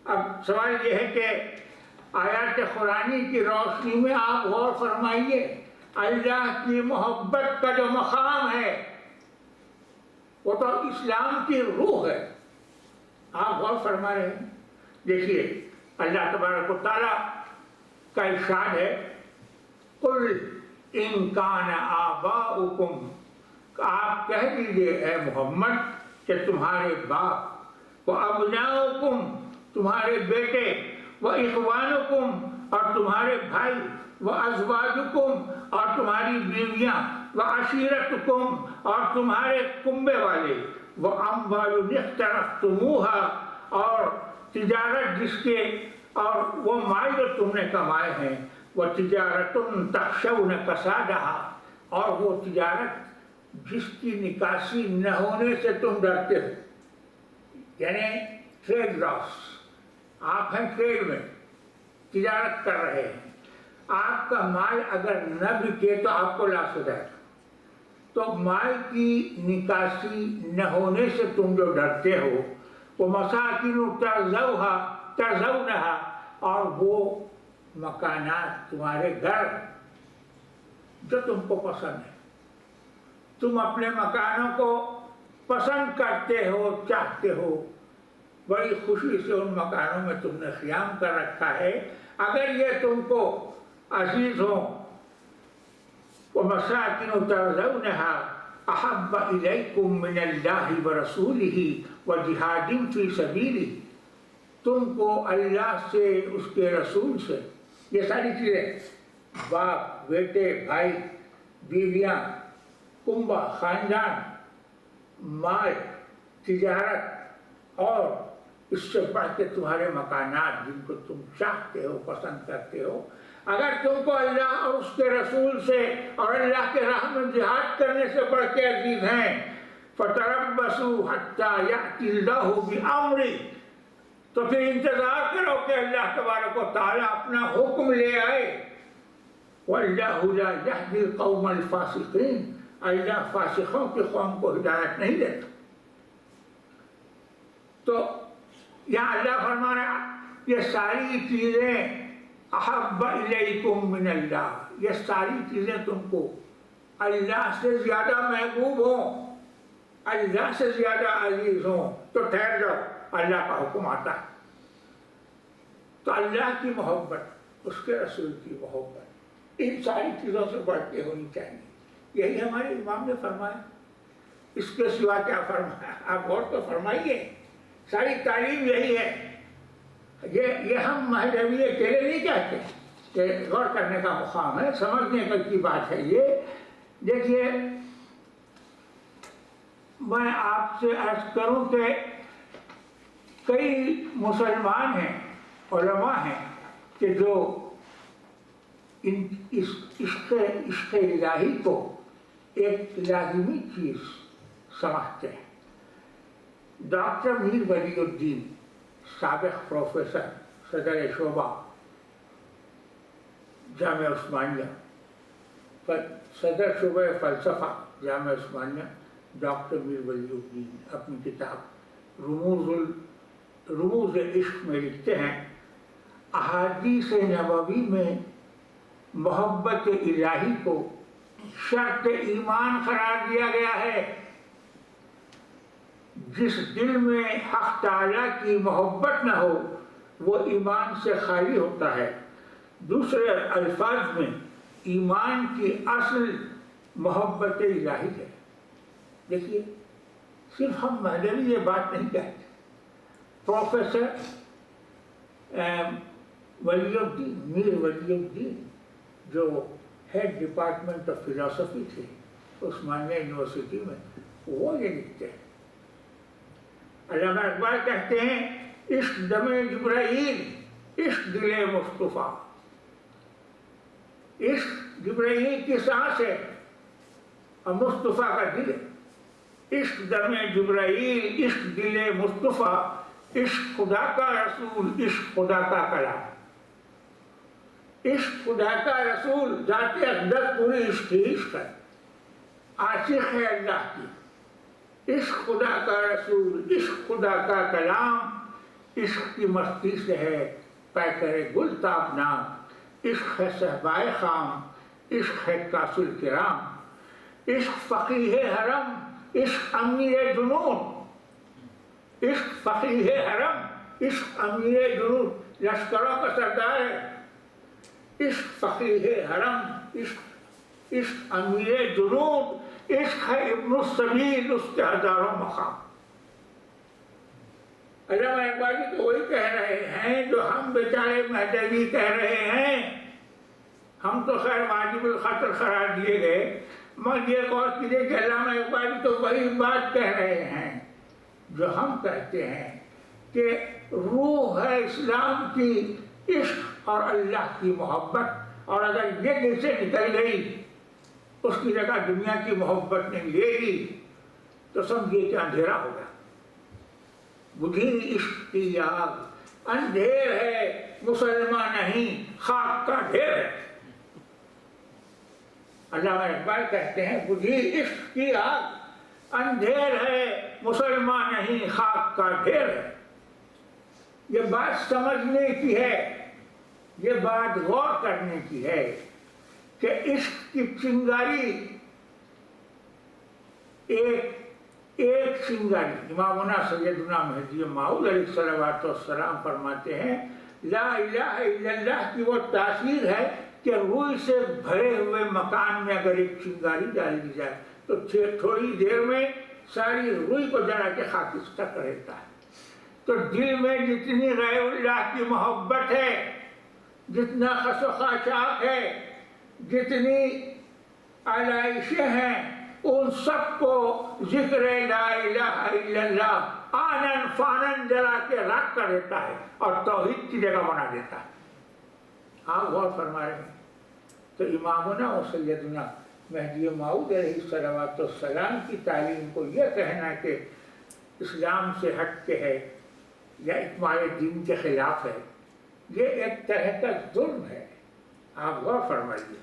اب سوال یہ ہے کہ آیات قرآنی کی روشنی میں آپ غور فرمائیے، اللہ کی محبت کا جو مقام ہے وہ تو اسلام کی روح ہے، آپ غور فرما رہے ہیں۔ دیکھیے اللہ تبارک و تعالیٰ کا ارشاد ہے، قل ان کان آباؤکم، آپ کہہ دیجئے اے محمد کہ تمہارے باپ، و ابناؤکم تمہارے بیٹے، و اخوانکم اور تمہارے بھائی، و ازواجکم اور تمہاری بیویاں، و عشیرتکم اور تمہارے کنبے والے، و اموال اقترفتموہا اور تجارت جس کے اور وہ مال جو تم نے کمائے ہیں، وہ تجارت تخشون کسادہا اور وہ تجارت جس کی نکاسی نہ ہونے سے تم ڈرتے ہو، یعنی ٹریڈ لاس، آپ ہیں ٹریڈ میں تجارت کر رہے ہیں، آپ کا مال اگر نہ بکے تو آپ کو لاس ہو جائے گا، تو مال کی نکاسی نہ ہونے سے تم جو ڈرتے ہو، وہ مساکن ترضونہا اور وہ مکانات تمہارے گھر جو تم کو پسند ہے، تم اپنے مکانوں کو پسند کرتے ہو، چاہتے ہو، بڑی خوشی سے ان مکانوں میں تم نے قیام کر رکھا ہے، اگر یہ تم کو عزیز ہوں، وَمَسَاكِنُ تَرْضَوْنَهَا أَحَبَّ إِلَيْكُم مِّنَ اللَّهِ وَرَسُولِهِ وَجِهَادٍ فِي سَبِيلِهِ، تم کو اللہ سے، اس کے رسول سے، یہ ساری چیزیں، باپ، بیٹے، بھائی، بیویاں، کنبہ، خاندان، مال، تجارت اور اس سے بڑھ کے تمہارے مکانات جن کو تم چاہتے ہو، پسند کرتے ہو، اگر تم کو اللہ اور اس کے رسول سے اور اللہ کے راہ میں جہاد کرنے سے بڑھ کے عزیز ہیں، فَتَرَبَّصُوا حَتَّى يَأْتِي اللَّهُ بِأَمْرِهِ، تو پھر انتظار کرو کہ اللہ تبارک و تعالیٰ اپنا حکم لے آئے، وَاللَّهُ لَا يَهْدِي الْقَوْمَ الْفَاسِقِينَ، اللہ فاسقوں کی قوم کو ہدایت نہیں دیتا۔ تو یہاں اللہ فرما رہا یہ ساری چیزیں احب الیکم من اللہ، یہ ساری چیزیں تم کو اللہ سے زیادہ محبوب ہوں، اللہ سے زیادہ عزیز ہوں، تو ٹھہر جاؤ، اللہ کا حکم آتا ہے۔ تو اللہ کی محبت، اس کے رسول کی محبت ان ساری چیزوں سے بڑھ کے ہونی چاہیے، یہی ہمارے امام نے فرمایا، اس کے سوا کیا فرمایا؟ آپ غور تو فرمائیے، ساری تعلیم یہی ہے۔ یہ ہم مہذبی اکیلے نہیں کہتے کہ غور کرنے کا مقام ہے، سمجھنے کی بات ہے یہ۔ دیکھیے میں آپ سے عرض کروں کہ کئی مسلمان ہیں، علماء ہیں کہ جو اس عشق الہی کو ایک لازمی چیز سمجھتے ہیں۔ ڈاکٹر میر ولی الدین، سابق پروفیسر، صدر شعبہ جامعہ عثمانیہ، صدر شعبہ فلسفہ جامعہ عثمانیہ، ڈاکٹر میر ولی الدین اپنی کتاب رموز عشق میں لکھتے ہیں، احادیث نبوی میں محبت الہی کو شرط ایمان قرار دیا گیا ہے۔ جس دل میں حق تعالیٰ کی محبت نہ ہو وہ ایمان سے خالی ہوتا ہے۔ دوسرے الفاظ میں ایمان کی اصل محبت الہی ہے۔ دیکھیے صرف ہم مہدوی یہ بات نہیں کہتے، پروفیسر ولی الدین، میر ولی الدین جو ہیڈ ڈپارٹمنٹ آف فلاسفی تھے عثمانیہ یونیورسٹی میں، وہ یہ لکھتے ہیں۔ علامہ اقبال کہتے ہیں عشق دم جبرائیل، عشق دل مصطفیٰ، عشق جبرائیل کی سانس ہے اور مصطفیٰ کا دل ہے۔ عشق دم جبرائیل، عشق دل مصطفیٰ، عشق خدا کا رسول، عشق خدا کا کلام۔ عشق خدا کا رسول، ذات اقدس پوری عشق ہی عشق ہے، عاشق ہے اللہ کی۔ عشق خدا کا رسول، عشق خدا کا کلام، عشق کی مستی سے ہے پیکر گل تابنا، عشق ہے صحبائے خام، عشق ہے کاسل کرام، عشق فقیہ حرم، عشق امیر جنون، عشق فقیہ حرم، عشق امیر جنون، لشکروں کا سردار ہے، عشق فقیہ حرم، عشق امیر جنون، عشق ہے ابن السبیل، اس کے ہزاروں مقام۔ علامہ اقبال تو وہی کہہ رہے ہیں جو ہم بیچارے مہدوی کہہ رہے ہیں، ہم تو خیر واجب الخطر قرار دیے گئے، مگر یہ غور کیجیے کہ علامہ اقبال تو وہی بات کہہ رہے ہیں جو ہم کہتے ہیں کہ روح ہے اسلام کی عشق اور اللہ کی محبت، اور اگر یہ دل سے نکل گئی اس کی جگہ دنیا کی محبت نے لے لی تو سمجھیے کہ اندھیرا ہو گیا۔ بدھی عشق کی آگ، اندھیر ہے مسلمان نہیں خاک کا ڈھیر ہے۔ علامہ اقبال کہتے ہیں بدھی عشق کی آگ، اندھیر ہے مسلمان نہیں خاک کا ڈھیر ہے۔ یہ بات سمجھنے کی ہے، یہ بات غور کرنے کی ہے کہ عشق کی چنگاری ایک چنگاری، امامنا سیدنا مہدی موعود علیہ الصلوۃ والسلام فرماتے ہیں لا الہ الا اللہ کی وہ تاثیر ہے کہ روح سے بھرے ہوئے مکان میں اگر ایک چنگاری ڈال دی جائے تو تھوڑی دیر میں ساری روح کو جلا کے خاکستر کر دیتا ہے۔ تو دل میں جتنی غیر اللہ کی محبت ہے، جتنا خس و خاشاک ہے، جتنی آلائشیں ہیں، ان سب کو ذکر لا الہ الا اللہ آنن فانن جلا کے راکھ کر دیتا ہے اور توحید کی جگہ بنا دیتا ہے۔ آپ غور فرما رہے ہیں تو امامنا و سیدنا مہدی موعود علیہ الصلوۃ والسلام کی تعلیم کو یہ کہنا کہ اسلام سے ہٹ کے ہے یا اکمال دین کے خلاف ہے، یہ ایک طرح کا ظلم ہے۔ آپ غور فرمائیے۔